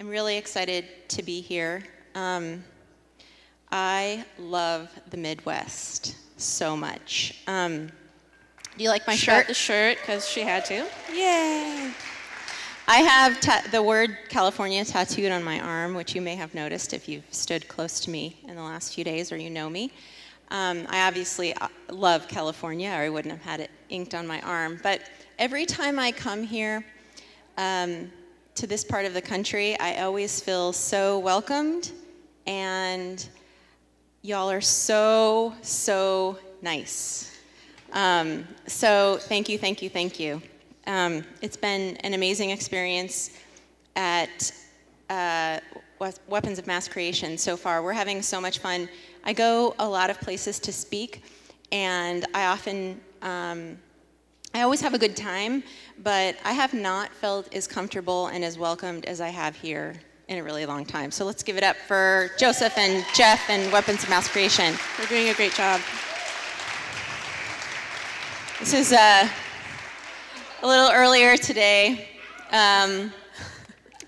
I'm really excited to be here. I love the Midwest so much. Do you like my shirt? The shirt, because she had to. Yay! I have the word California tattooed on my arm, which you may have noticed if you've stood close to me in the last few days or you know me. I obviously love California, or I wouldn't have had it inked on my arm. But every time I come here to this part of the country, I always feel so welcomed, and y'all are so, so nice. So thank you, thank you, thank you. It's been an amazing experience at Weapons of Mass Creation so far. We're having so much fun. I go a lot of places to speak, and I always have a good time, but I have not felt as comfortable and as welcomed as I have here in a really long time. So let's give it up for Joseph and Jeff and Weapons of Mass Creation. They're doing a great job. This is a little earlier today in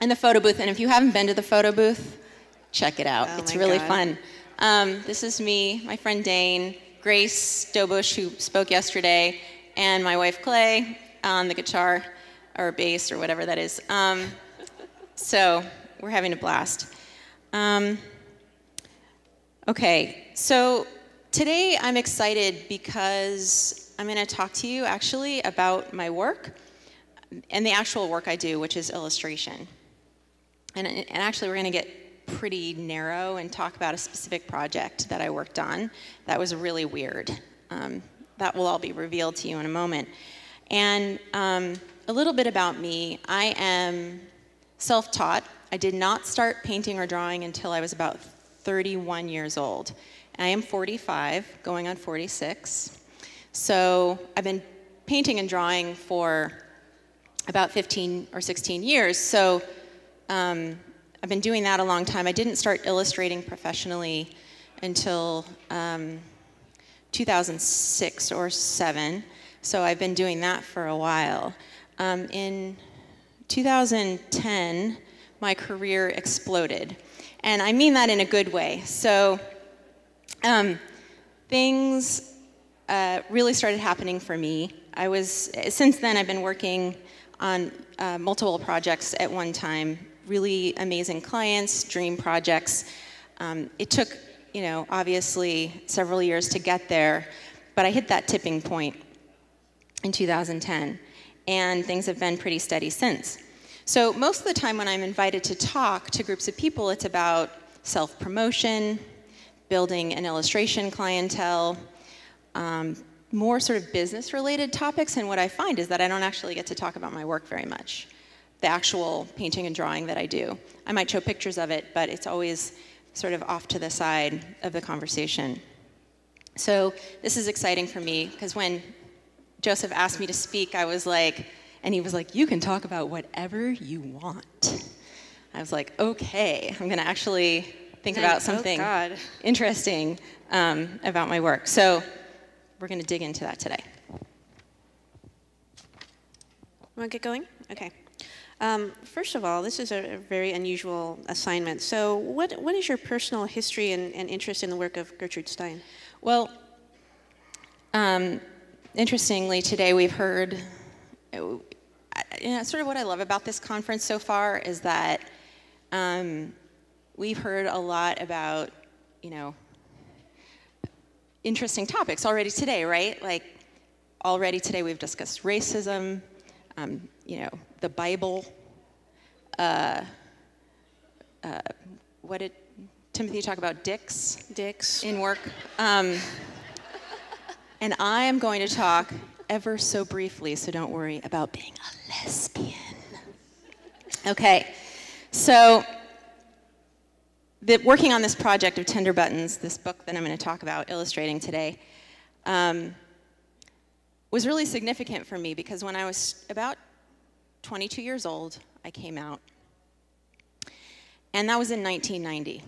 the photo booth, and if you haven't been to the photo booth, check it out. It's really fun. This is me, my friend Dane, Grace Dobush, who spoke yesterday, and my wife Clay on the guitar or bass or whatever that is. So we're having a blast. Okay, so today I'm excited because I'm going to talk to you actually about my work and the actual work I do, which is illustration. And actually we're going to get pretty narrow and talk about a specific project that I worked on that was really weird. That will all be revealed to you in a moment. And a little bit about me. I am self-taught. I did not start painting or drawing until I was about 31 years old. I am 45, going on 46. So I've been painting and drawing for about 15 or 16 years. So I've been doing that a long time. I didn't start illustrating professionally until 2006 or 7. So I've been doing that for a while. In 2010, my career exploded. And I mean that in a good way. So things really started happening for me. Since then, I've been working on multiple projects at one time, really amazing clients, dream projects. It took, obviously several years to get there, but I hit that tipping point in 2010, and things have been pretty steady since. So most of the time when I'm invited to talk to groups of people, it's about self-promotion, building an illustration clientele, more sort of business-related topics, and what I find is that I don't actually get to talk about my work very much, the actual painting and drawing that I do. I might show pictures of it, but it's always sort of off to the side of the conversation. So this is exciting for me, because when Joseph asked me to speak, I was like, and he was like, you can talk about whatever you want. I was like, okay, I'm gonna actually think about something interesting about my work. So we're gonna dig into that today. Want to get going? Okay. First of all, this is a very unusual assignment. So what is your personal history and interest in the work of Gertrude Stein? Well, interestingly, today we've heard, sort of what I love about this conference so far is that we've heard a lot about, interesting topics already today, right? Like, already today we've discussed racism, the Bible. What did Timothy talk about? Dicks in work. And I am going to talk ever so briefly, so don't worry, about being a lesbian. Okay, so working on this project of Tender Buttons, this book that I'm going to talk about illustrating today, was really significant for me because when I was about 22 years old, I came out. And that was in 1990.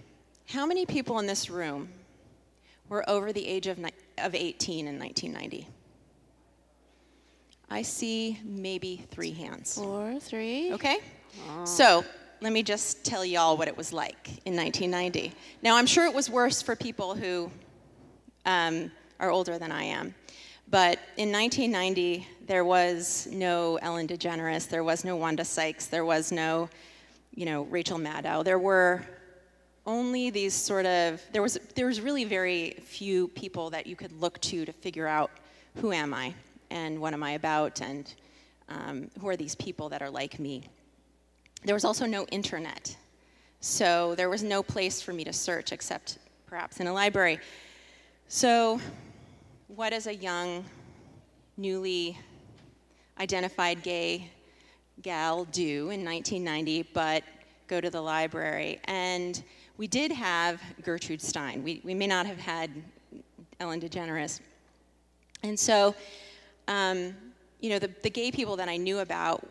How many people in this room were over the age of 18 in 1990? I see maybe 3 hands. 4, 3. Okay? Oh. So let me just tell y'all what it was like in 1990. Now, I'm sure it was worse for people who are older than I am. But in 1990, there was no Ellen DeGeneres, there was no Wanda Sykes, there was no, Rachel Maddow. There were only these sort of, there was really very few people that you could look to figure out who am I and what am I about and who are these people that are like me. There was also no internet. So there was no place for me to search except perhaps in a library. So what does a young, newly identified gay gal do in 1990 but go to the library? And we did have Gertrude Stein. We may not have had Ellen DeGeneres. And so, the gay people that I knew about,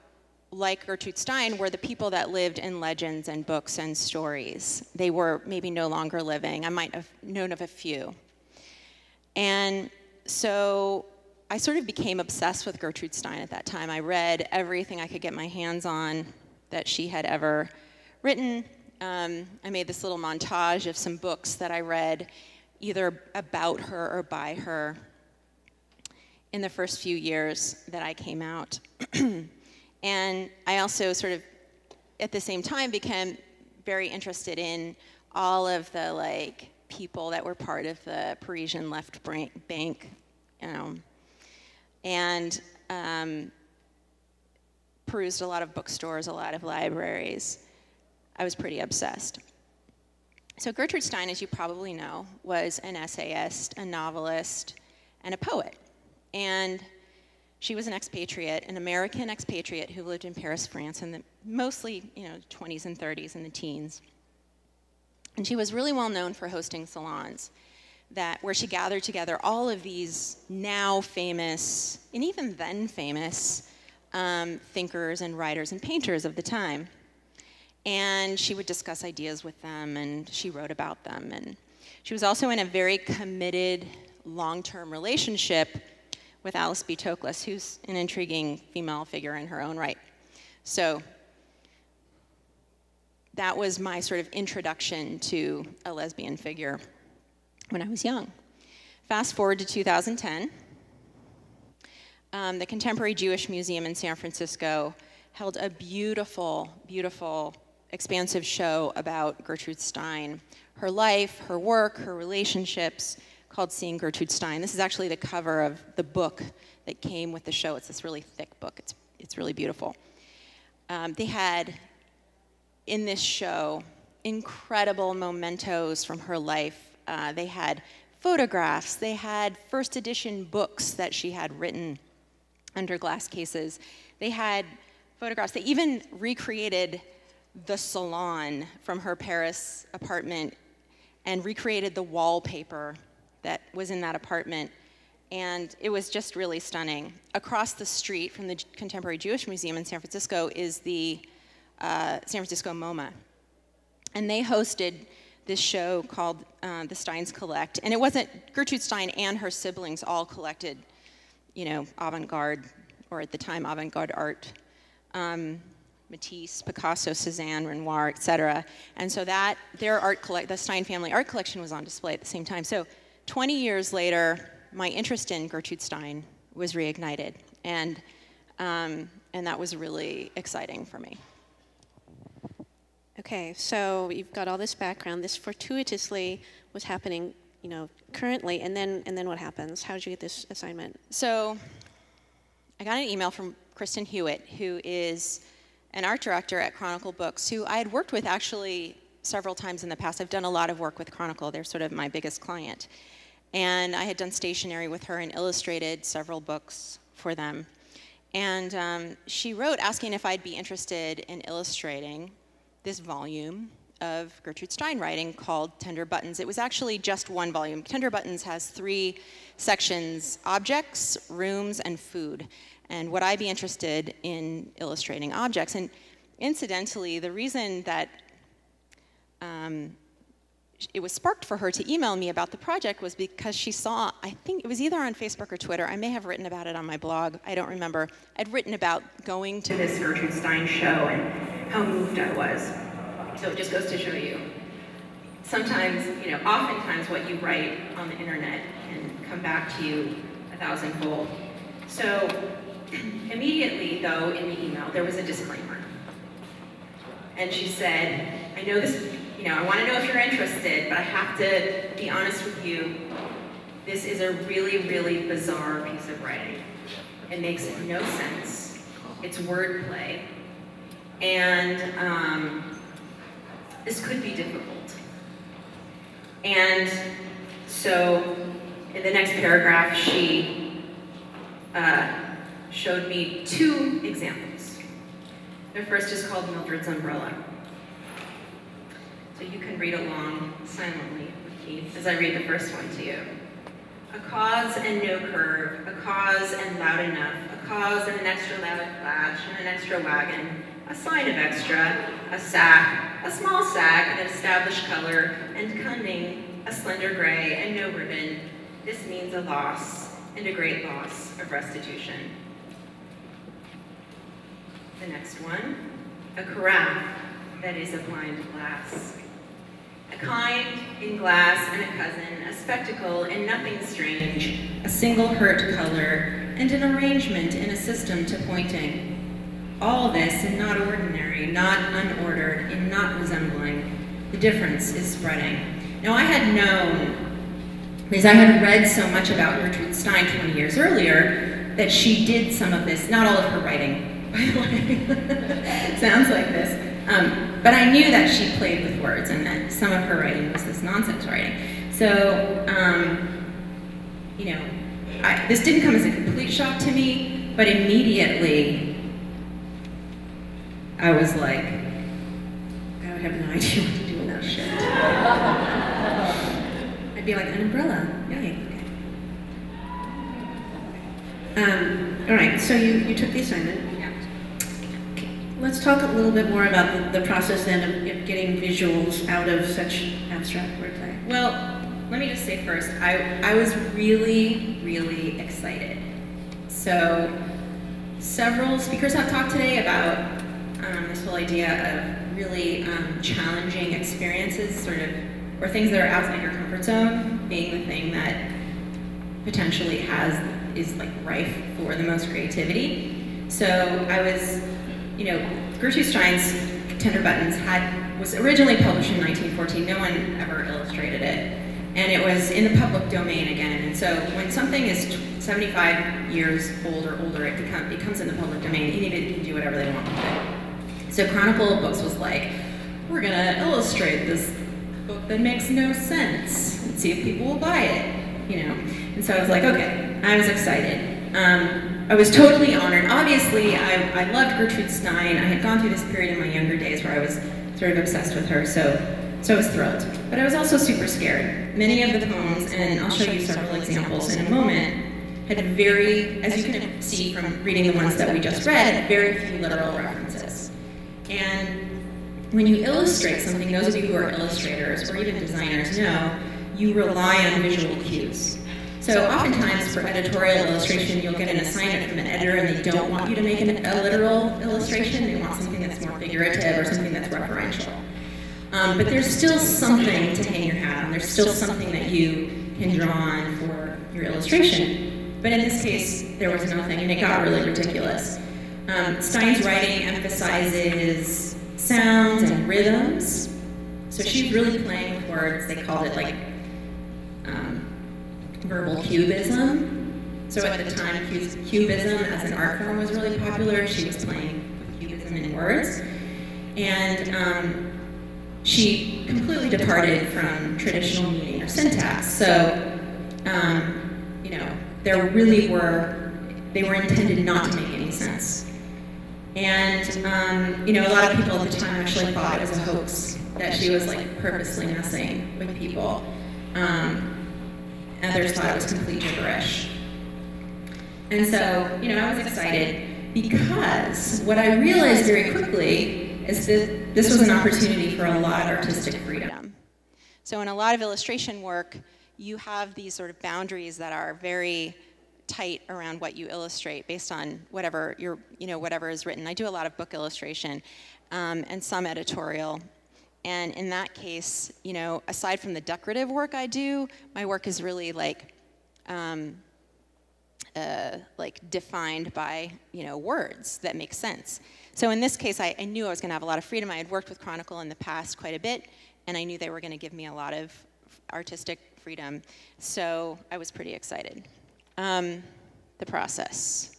like Gertrude Stein, were the people that lived in legends and books and stories. They were maybe no longer living. I might have known of a few. And so I sort of became obsessed with Gertrude Stein at that time. I read everything I could get my hands on that she had ever written. I made this little montage of some books that I read either about her or by her in the first few years that I came out. And I also sort of, at the same time, became very interested in all of the people that were part of the Parisian left bank, and perused a lot of bookstores, a lot of libraries. I was pretty obsessed. So Gertrude Stein, as you probably know, was an essayist, a novelist, and a poet. And she was an expatriate, an American expatriate who lived in Paris, France, in the mostly, 20s and 30s and the teens. And she was really well known for hosting salons where she gathered together all of these now famous, and even then famous, thinkers and writers and painters of the time. And she would discuss ideas with them, and she wrote about them. And she was also in a very committed, long-term relationship with Alice B. Toklas, who's an intriguing female figure in her own right. So that was my sort of introduction to a lesbian figure when I was young. Fast forward to 2010. The Contemporary Jewish Museum in San Francisco held a beautiful, beautiful, expansive show about Gertrude Stein, her life, her work, her relationships, called Seeing Gertrude Stein. This is actually the cover of the book that came with the show. It's this really thick book. It's really beautiful. They had, in this show, incredible mementos from her life. They had photographs. They had first edition books that she had written under glass cases. They had photographs. They even recreated the salon from her Paris apartment and recreated the wallpaper that was in that apartment. And it was just really stunning. Across the street from the Contemporary Jewish Museum in San Francisco is the San Francisco MoMA. And they hosted this show called The Steins Collect. And it wasn't Gertrude Stein and her siblings all collected, avant-garde, or at the time, avant-garde art. Matisse, Picasso, Cézanne, Renoir, etc. And so the Stein family art collection was on display at the same time. So 20 years later, my interest in Gertrude Stein was reignited. And that was really exciting for me. Okay, so you've got all this background. This fortuitously was happening, currently, and then what happens? How did you get this assignment? So I got an email from Kristen Hewitt, who is an art director at Chronicle Books, who I had worked with actually several times in the past. I've done a lot of work with Chronicle. They're sort of my biggest client. And I had done stationery with her and illustrated several books for them. And she wrote asking if I'd be interested in illustrating this volume of Gertrude Stein writing called Tender Buttons. It was actually just one volume. Tender Buttons has 3 sections: objects, rooms, and food. And would I be interested in illustrating objects? And incidentally, the reason that it was sparked for her to email me about the project was because she saw, I think it was either on Facebook or Twitter, I may have written about it on my blog, I don't remember. I'd written about going to this Gertrude Stein show and how moved I was. So it just goes to show you. Sometimes, oftentimes what you write on the internet can come back to you 1,000-fold. So immediately, though, in the email, there was a disclaimer. And she said, I know this, I want to know if you're interested, but I have to be honest with you. This is a really, really bizarre piece of writing. It makes no sense. It's wordplay. And this could be difficult. And so in the next paragraph, she showed me 2 examples. The first is called Mildred's Umbrella. So you can read along silently with me as I read the first one to you. A cause and no curve, a cause and loud enough, a cause and an extra loud flash and an extra wagon, a sign of extra, a sack, a small sack, an established color, and cunning, a slender gray, and no ribbon. This means a loss, and a great loss of restitution. The next one, a carafe that is a blind glass. A kind in glass and a cousin, a spectacle and nothing strange, a single hurt color, and an arrangement in a system to pointing. All this in not ordinary, not unordered, in not resembling. The difference is spreading. Now I had known, because I had read so much about Gertrude Stein 20 years earlier, that she did some of this, not all of her writing, by the way, sounds like this, but I knew that she played with words and that some of her writing was this nonsense writing. So, this didn't come as a complete shock to me, but immediately I was like, I would have no idea what to do with that shit. I'd be like, an umbrella, yay, okay. All right, so you took the assignment. Let's talk a little bit more about the process then of getting visuals out of such abstract wordplay. Well, let me just say first, I was really, really excited. So several speakers have talked today about this whole idea of really challenging experiences, or things that are outside your comfort zone, being the thing that potentially is like rife for the most creativity. So I was, Gertrude Stein's Tender Buttons was originally published in 1914. No one ever illustrated it. And it was in the public domain again. And so when something is 75 years old or older, it becomes in the public domain. Anybody can do whatever they want with it. So Chronicle Books was like, we're gonna illustrate this book that makes no sense and see if people will buy it, And so I was like, okay, I was excited. I was totally honored. Obviously, I loved Gertrude Stein. I had gone through this period in my younger days where I was sort of obsessed with her, so I was thrilled. But I was also super scared. Many of the poems, and I'll show you several examples in a moment, had as you can see from reading the ones that we just read, had very few literal references. And when you illustrate something, those of you who are illustrators or even designers know, you rely on visual cues. So oftentimes for editorial illustration, you'll get an assignment from an editor and they don't want you to make a literal illustration. They want something that's more figurative or something that's referential. But there's still something to hang your hat on. There's still something that you can draw on for your illustration. But in this case, there was nothing, and it got really ridiculous. Stein's writing emphasizes sounds and rhythms. So she's really playing with words. They called it like verbal cubism. So at the time, cubism as an art form was really popular. She was playing with cubism in words. And she completely departed from traditional meaning or syntax. So, they were intended not to make any sense. And, a lot of people at the time actually thought it was a hoax, that she was like purposely messing with people. Others thought it was complete gibberish. And so, I was excited because what I realized very quickly is that this was an opportunity for a lot of artistic freedom. So in a lot of illustration work, you have these sort of boundaries that are very tight around what you illustrate based on whatever whatever is written. I do a lot of book illustration, and some editorial. And in that case, you know, aside from the decorative work I do, my work is really like defined by, you know, words that make sense. So in this case, I knew I was going to have a lot of freedom. I had worked with Chronicle in the past quite a bit, and I knew they were going to give me a lot of artistic freedom. So I was pretty excited. The process.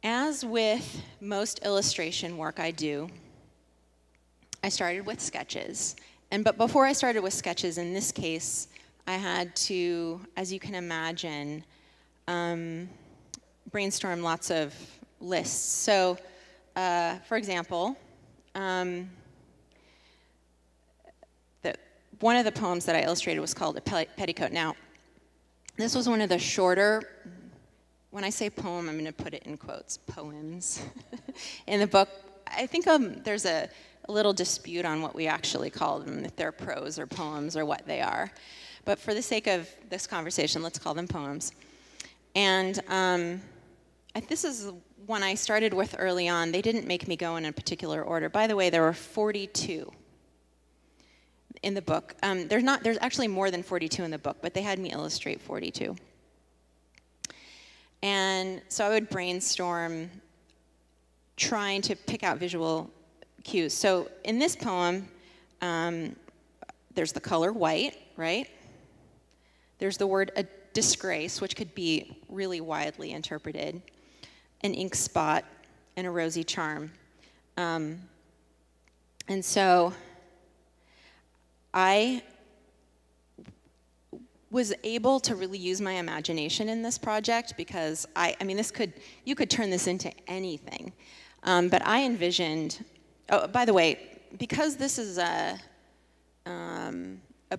As with most illustration work I do, I started with sketches. But before I started with sketches, in this case, I had to, as you can imagine, brainstorm lots of lists. So, for example, one of the poems that I illustrated was called A Petticoat. Now, this was one of the shorter, when I say poem, I'm going to put it in quotes, poems, in the book. I think there's a little dispute on what we actually call them, if they're prose or poems or what they are. But for the sake of this conversation, let's call them poems. And this is one I started with early on. They didn't make me go in a particular order. By the way, there were 42 in the book. There's actually more than 42 in the book, but they had me illustrate 42. And so I would brainstorm trying to pick out visual cues. So in this poem, there's the color white, right? There's the word a disgrace, which could be really widely interpreted, an ink spot, and a rosy charm. And so I was able to really use my imagination in this project because you could turn this into anything. But I envisioned, oh, by the way, because this is a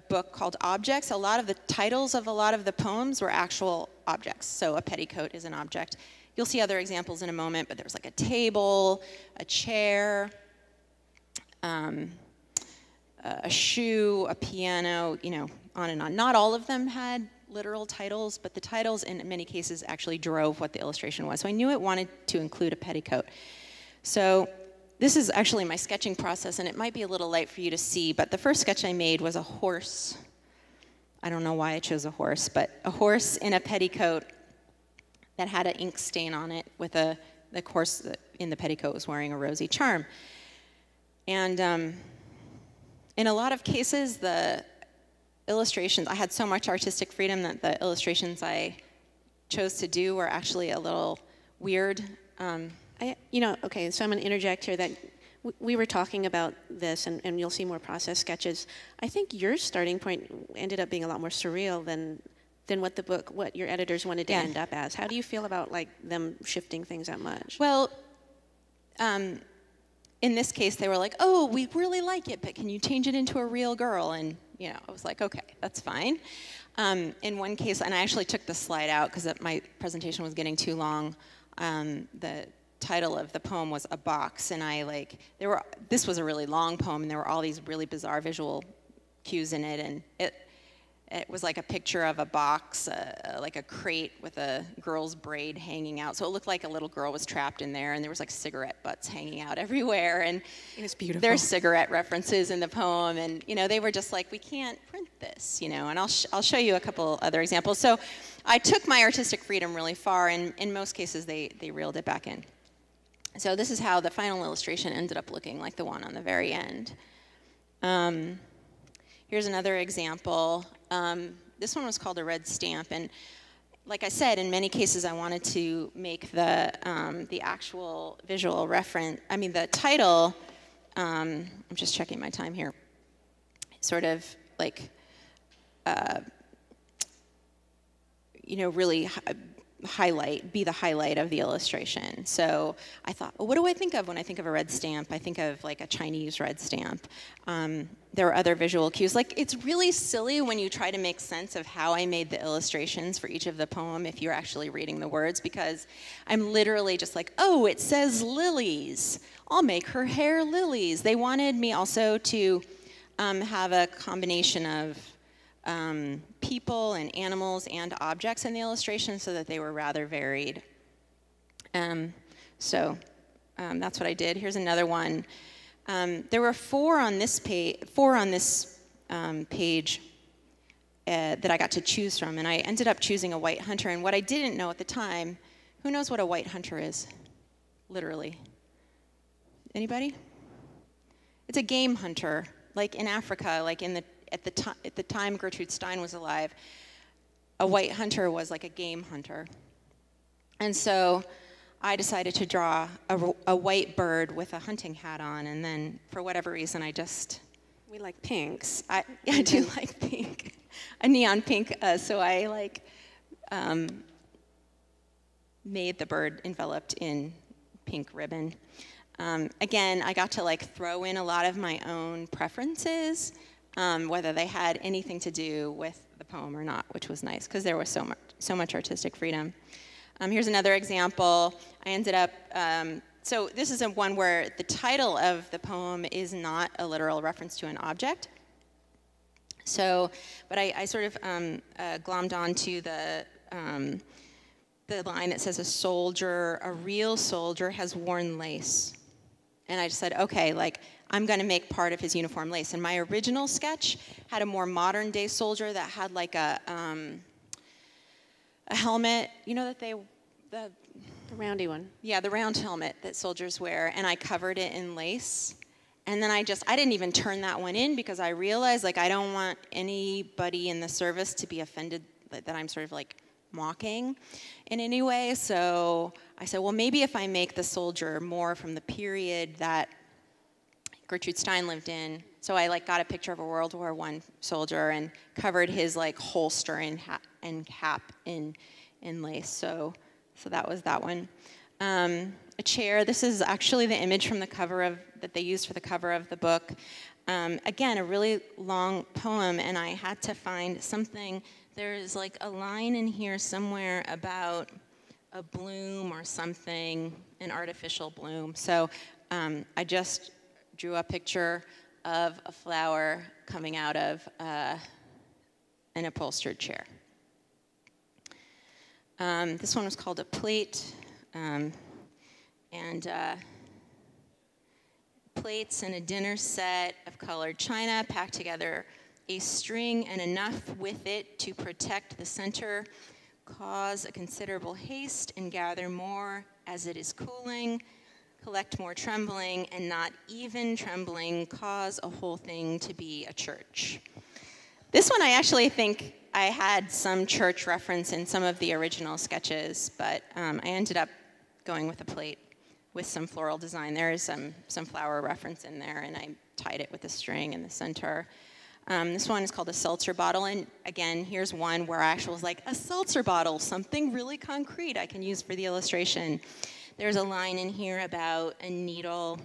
book called Objects, a lot of the titles of a lot of the poems were actual objects. So a petticoat is an object. You'll see other examples in a moment, but there was like a table, a chair, a shoe, a piano, you know, on and on. Not all of them had literal titles, but the titles in many cases actually drove what the illustration was. So I knew it wanted to include a petticoat. So this is actually my sketching process, and it might be a little light for you to see, but the first sketch I made was a horse. I don't know why I chose a horse, but a horse in a petticoat that had an ink stain on it with the horse in the petticoat was wearing a rosy charm. And in a lot of cases, the illustrations, I had so much artistic freedom that the illustrations I chose to do were actually a little weird. Okay, so I'm going to interject here that we were talking about this, and you'll see more process sketches. I think your starting point ended up being a lot more surreal than what your editors wanted to end up as. How do you feel about like them shifting things that much? Well, in this case, they were like, "Oh, we really like it, but can you change it into a real girl?" And you know, I was like, "Okay, that's fine." In one case, and I actually took the slide out because my presentation was getting too long. The title of the poem was A Box, and this was a really long poem, and there were all these really bizarre visual cues in it, and it was like a picture of a box, like a crate with a girl's braid hanging out. So it looked like a little girl was trapped in there, and there was like cigarette butts hanging out everywhere, and it was beautiful. There's cigarette references in the poem, and you know, they were just like, we can't print this, you know. And I'll show you a couple other examples. So I took my artistic freedom really far, and in most cases they reeled it back in. So this is how the final illustration ended up looking, like the one on the very end. Here's another example. This one was called a red stamp, and like I said, in many cases I wanted to make the actual visual reference, the title, I'm just checking my time here, sort of like, really be the highlight of the illustration. So I thought, well, what do I think of when I think of a red stamp? I think of like a Chinese red stamp. There were other visual cues. Like, it's really silly when you try to make sense of how I made the illustrations for each of the poem if you're actually reading the words, because I'm literally just like, oh, it says lilies. I'll make her hair lilies. They wanted me also to have a combination of people and animals and objects in the illustration so that they were rather varied. that's what I did. Here's another one. There were four on this page that I got to choose from, and I ended up choosing a white hunter. And what I didn't know at the time, who knows what a white hunter is? Literally. Anybody? It's a game hunter, like in Africa, like at the time Gertrude Stein was alive. A white hunter was like a game hunter. And so I decided to draw a white bird with a hunting hat on, and then for whatever reason We like pinks. I do like pink, a neon pink, so I made the bird enveloped in pink ribbon. Again, I got to throw in a lot of my own preferences, whether they had anything to do with the poem or not, which was nice because there was so much artistic freedom. Here's another example. I ended up, so this is one where the title of the poem is not a literal reference to an object. So, but I sort of glommed onto the line that says, a real soldier has worn lace. And I just said, okay, I'm gonna make part of his uniform lace. And my original sketch had a more modern day soldier that had a helmet, the roundy one. Yeah, the round helmet that soldiers wear, and I covered it in lace. And then I didn't even turn that one in because I realized I don't want anybody in the service to be offended that I'm sort of mocking in any way. So I said, well, maybe if I make the soldier more from the period that Gertrude Stein lived in. So I got a picture of a World War I soldier and covered his holster and cap in lace. So that was that one. A chair. This is actually the image from the cover that they used for the cover of the book. Again, a really long poem, and I had to find something. There's a line in here somewhere about a bloom or something, an artificial bloom. So I just drew a picture of a flower coming out of an upholstered chair. This one was called a plate, and plates and a dinner set of colored china packed together a string and enough with it to protect the center, cause a considerable haste and gather more as it is cooling, collect more trembling, and not even trembling, cause a whole thing to be a church. This one I actually think I had some church reference in some of the original sketches, but I ended up going with a plate with some floral design. There is some flower reference in there, and I tied it with a string in the center. This one is called a seltzer bottle, and again, here's one where I actually was a seltzer bottle, something really concrete I can use for the illustration. There's a line in here about a needle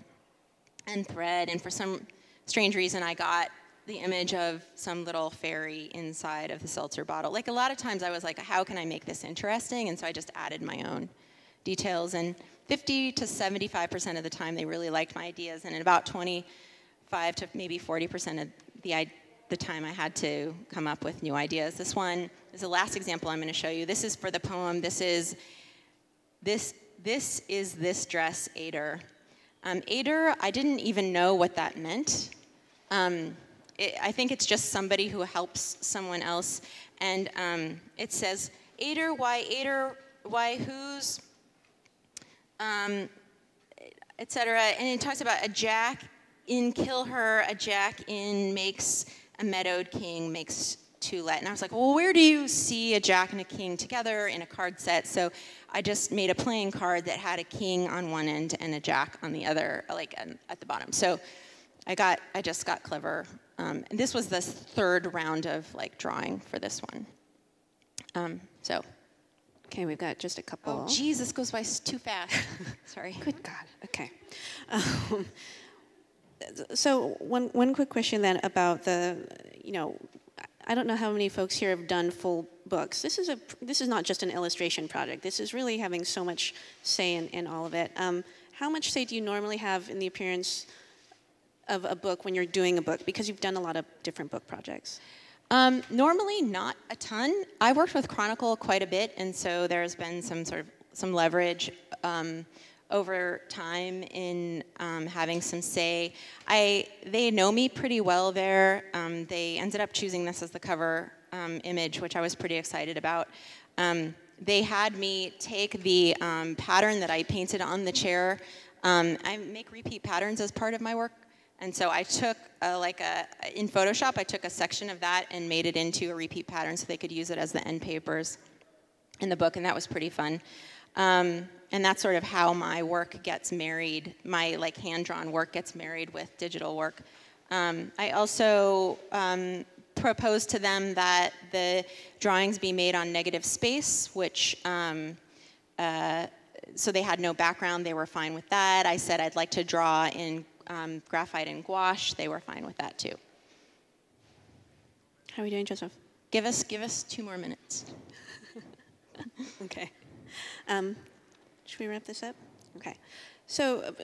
and thread, and for some strange reason, I got the image of some little fairy inside of the seltzer bottle. A lot of times I was how can I make this interesting? And so I just added my own details, and 50 to 75% of the time they really liked my ideas, and in about 25 to maybe 40% of the time I had to come up with new ideas. This one is the last example I'm going to show you. This is for the poem. This is this dress, Ader. Ader, I didn't even know what that meant. I think it's just somebody who helps someone else. And it says, Ader, why whose, etc. And it talks about a jack in kill her, a jack in makes a meadowed king, makes two let. And I was well, where do you see a jack and a king together in a card set? So I just made a playing card that had a king on one end and a jack on the other, at the bottom. So I just got clever. And this was the third round of drawing for this one. So. Okay, we've got just a couple. Oh, geez, this goes by too fast. Sorry. Good God. Okay. So one quick question then about the, I don't know how many folks here have done full books. This is not just an illustration project. This is really having so much say in all of it. How much say do you normally have in the appearance of a book when you're doing a book? Because you've done a lot of different book projects. Normally not a ton. I worked with Chronicle quite a bit, and so there's been some leverage over time in having some say. They know me pretty well there. They ended up choosing this as the cover image, which I was pretty excited about. They had me take the pattern that I painted on the chair. I make repeat patterns as part of my work. And so I took, in Photoshop, I took a section of that and made it into a repeat pattern so they could use it as the end papers in the book, and that was pretty fun. And that's sort of how my work gets married, my hand-drawn work gets married with digital work. I also proposed to them that the drawings be made on negative space, which, so they had no background, they were fine with that. I said I'd like to draw in graphite and gouache, they were fine with that too. How are we doing, Joseph? Give us 2 more minutes. Okay. Should we wrap this up? Okay. So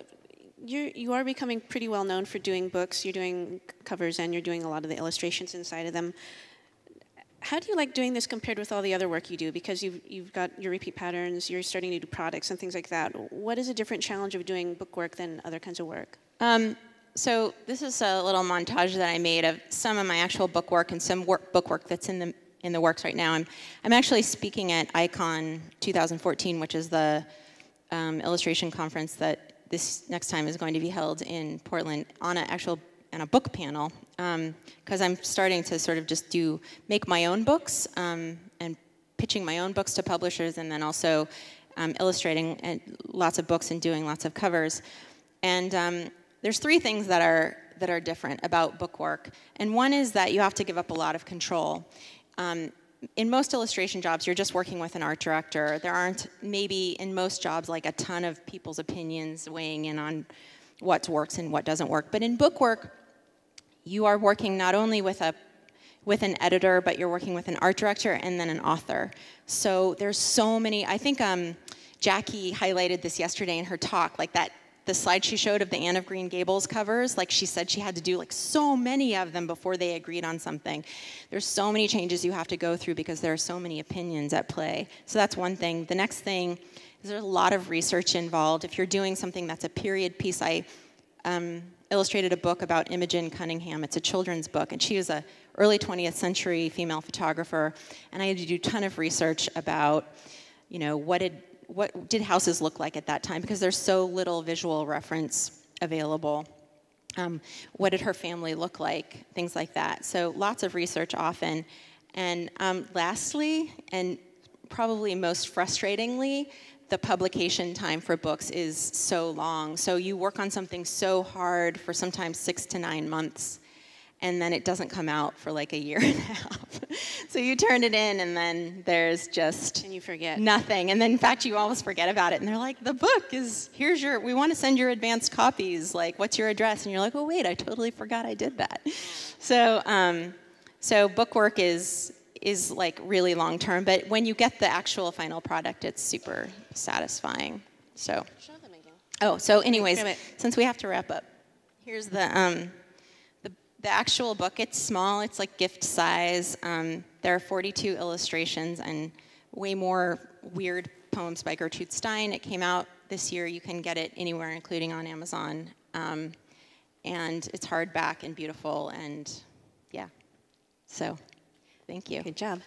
you are becoming pretty well known for doing books. You're doing covers and you're doing a lot of the illustrations inside of them. How do you like doing this compared with all the other work you do? Because you've got your repeat patterns, you're starting to do products and things like that. What is a different challenge of doing book work than other kinds of work? So this is a little montage that I made of some of my actual book work and some book work that's in the works right now. I'm actually speaking at ICON 2014, which is the illustration conference that this next time is going to be held in Portland on a book panel, because I'm starting to sort of just make my own books and pitching my own books to publishers, and then also illustrating lots of books and doing lots of covers. And there's 3 things that are different about book work, and one is that you have to give up a lot of control. In most illustration jobs, you're just working with an art director. There aren't, maybe in most jobs, like a ton of people's opinions weighing in on what works and what doesn't work. But in book work, you are working not only with an editor, but you're working with an art director and then an author. So there's so many, I think Jackie highlighted this yesterday in her talk, the slide she showed of the Anne of Green Gables covers, she said she had to do so many of them before they agreed on something. There's so many changes you have to go through because there are so many opinions at play. So that's one thing. The next thing is there's a lot of research involved. If you're doing something that's a period piece, I illustrated a book about Imogen Cunningham. It's a children's book, and she was an early 20th century female photographer, and I had to do a ton of research about, what did houses look like at that time, because there's so little visual reference available. What did her family look like? Things like that. So lots of research often. And lastly, and probably most frustratingly, the publication time for books is so long. So you work on something so hard for sometimes 6 to 9 months, and then it doesn't come out for a year and a half. So you turn it in, and then there's just and you forget nothing. And then, in fact, you always forget about it. And they're like, the book is, we want to send your advanced copies. What's your address? And you're like, oh, wait, I totally forgot I did that. So book work is really long term. But when you get the actual final product, it's super satisfying. So. Show them again. Oh, so anyways, since we have to wrap up, here's the actual book. It's small. It's gift size. There are 42 illustrations and way more weird poems by Gertrude Stein. It came out this year. You can get it anywhere, including on Amazon. And it's hardback and beautiful. And yeah. So, thank you. Good job.